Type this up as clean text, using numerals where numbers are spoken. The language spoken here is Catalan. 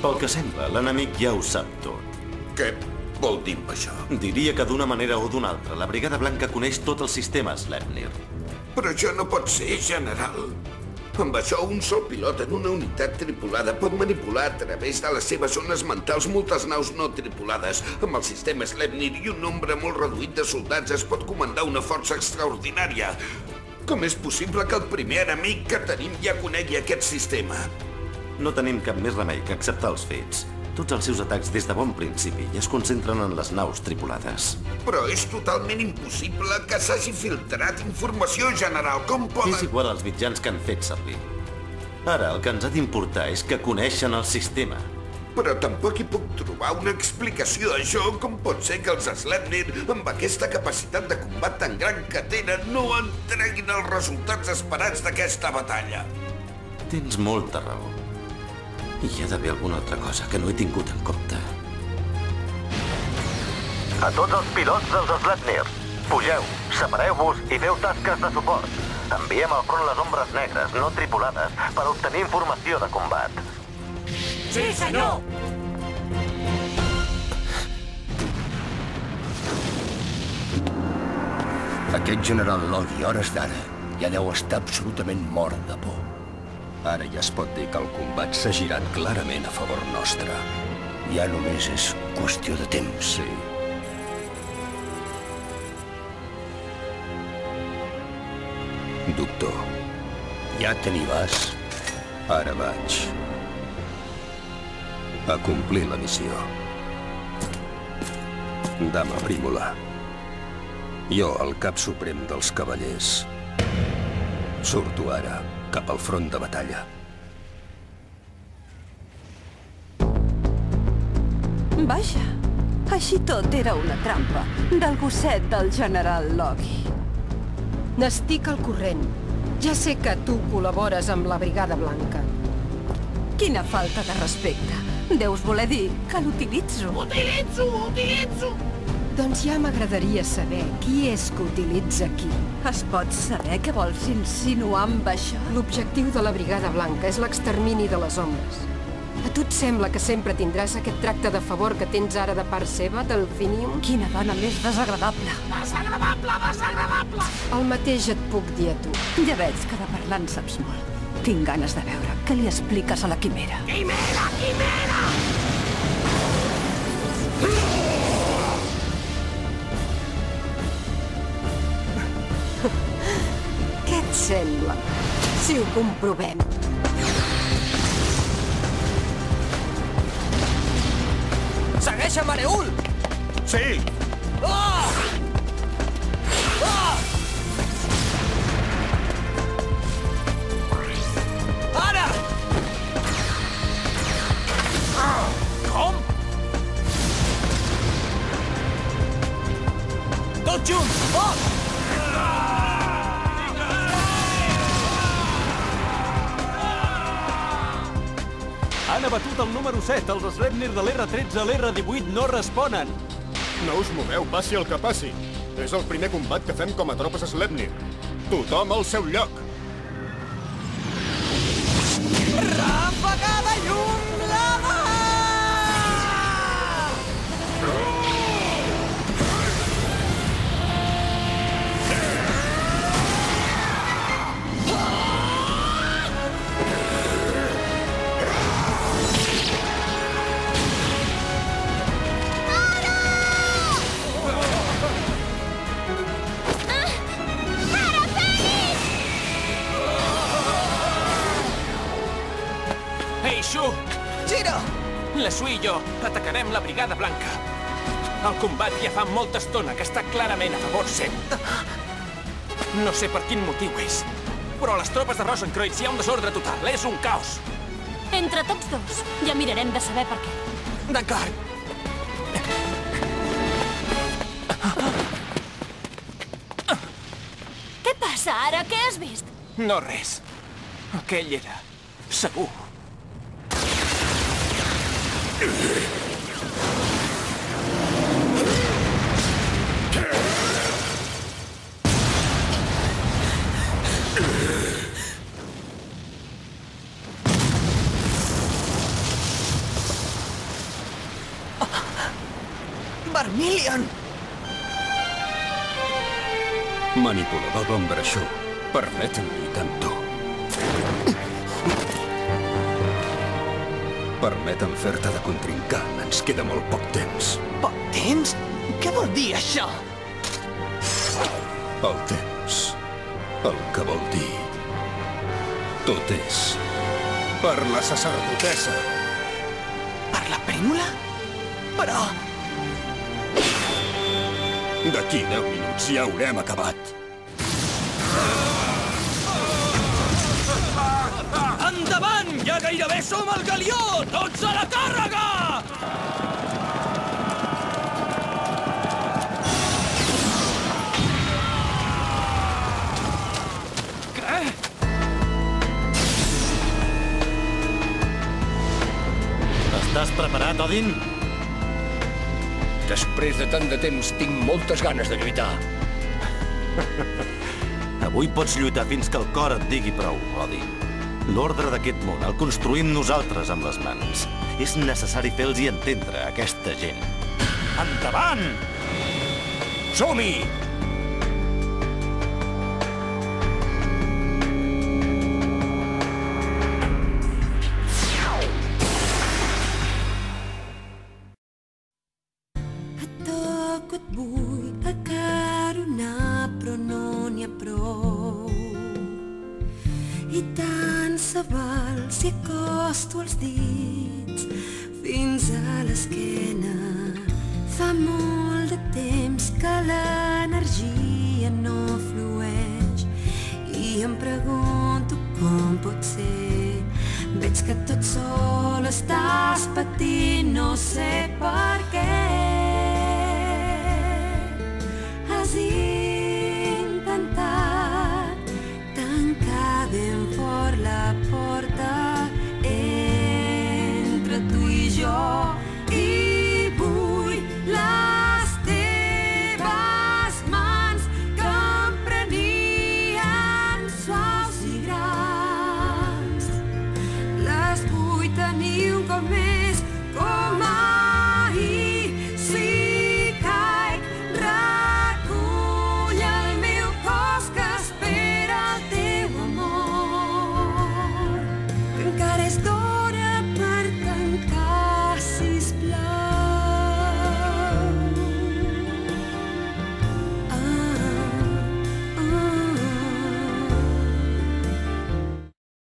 Pel que sembla, l'enemic ja ho sap tot. Què vol dir amb això? Diria que d'una manera o d'una altra, la Brigada Blanca coneix tot el sistema Sleipnir. Però això no pot ser, general. Amb això, un sol pilot en una unitat tripulada pot manipular a través de les seves zones mentals moltes naus no tripulades. Amb el sistema Sleipnir i un nombre molt reduït de soldats es pot comandar una força extraordinària. Com és possible que el primer enemic que tenim ja conegui aquest sistema? No tenim cap més remei que acceptar els fets. Tots els seus atacs des de bon principi ja es concentren en les naus tripulades. Però és totalment impossible que s'hagi filtrat informació, general. Com poden... És igual als mitjans que han fet servir. Ara el que ens ha d'importar és que coneixen el sistema. Però tampoc hi puc trobar una explicació a això. Com pot ser que els Sleipnir, amb aquesta capacitat de combat tan gran que tenen, no en treguin els resultats esperats d'aquesta batalla? Tens molta raó. Hi ha d'haver alguna altra cosa que no he tingut en compte. A tots els pilots dels Sleipnir, pugeu, separeu-vos i feu tasques de suport. Enviem al front les ombres negres no tripulades per obtenir informació de combat. Sí, senyor! Aquest general Logui, a hores d'ara, ja deu estar absolutament mort de por. Ara ja es pot dir que el combat s'ha girat clarament a favor nostre. Ja només és qüestió de temps. Sí. Doctor, ja te n'hi vas? Ara vaig a complir la missió. Dama Prímula, jo, el cap suprem dels cavallers, surto ara cap al front de batalla. Vaja, així tot era una trampa del gosset del general Logui. N'estic al corrent. Ja sé que tu col·labores amb la Brigada Blanca. Quina falta de respecte. Deus voler dir que l'utilitzo. Utilitzo! Doncs ja m'agradaria saber qui és que utilitza qui. Es pot saber què vols insinuar amb això? L'objectiu de la Brigada Blanca és l'extermini de les ombres. A tu et sembla que sempre tindràs aquest tracte de favor que tens ara de part seva, Delphinium? Quina dona més desagradable. Desagradable! El mateix et puc dir a tu. Ja veig que de parlar en saps molt. Tinc ganes de veure què li expliques a la Quimera. Quimera! Què et sembla, si ho comprovem? Segueix a Mareul! Sí! Ara! Com? Tots junts! Foc! Han abatut el número 7. Els Sleipnir de l'R-13 a l'R-18 no responen. No us moveu, passi el que passi. És el primer combat que fem com a tropes Sleipnir. Tothom al seu lloc. Ràfaga de llum lava! Ei, Shu! Gira! La Shu i jo atacarem la Brigada Blanca. El combat ja fa molta estona que està clarament a favor seu. No sé per quin motiu és, però a les tropes de Rosenkreuz hi ha un desordre total. És un caos. Entre tots dos, ja mirarem de saber per què. D'acord. Què passa ara? Què has vist? No res. Aquell era segur. Vermilion! Manipulador d'ombra Shu, permetem lluitar amb tu. Permetem fer-te de contrincant. Ens queda molt poc temps. Poc temps? Què vol dir això? El temps. El que vol dir... Tot és... per la sacerdotessa. Per la Prímula? Però... D'aquí 10 minuts ja haurem acabat. Endavant! Ja gairebé som al galió! Tots a la càrrega! Què? Estàs preparat, Odin? Després de tant de temps, tinc moltes ganes de lluitar. Avui pots lluitar fins que el cor et digui prou, Odin. L'ordre d'aquest món el construïm nosaltres amb les mans. És necessari fer-los entendre a aquesta gent. Endavant! Som-hi! I tant se val si acosto els dits fins a l'esquena. Fa molt de temps que l'energia no flueix i em pregunto com pot ser. Veig que tot sol estàs patint, no sé per què. Has intentat tancar ben fort la porta entre tu i jo i vull les teves mans que em prenien suaus i grans. Les vull tenir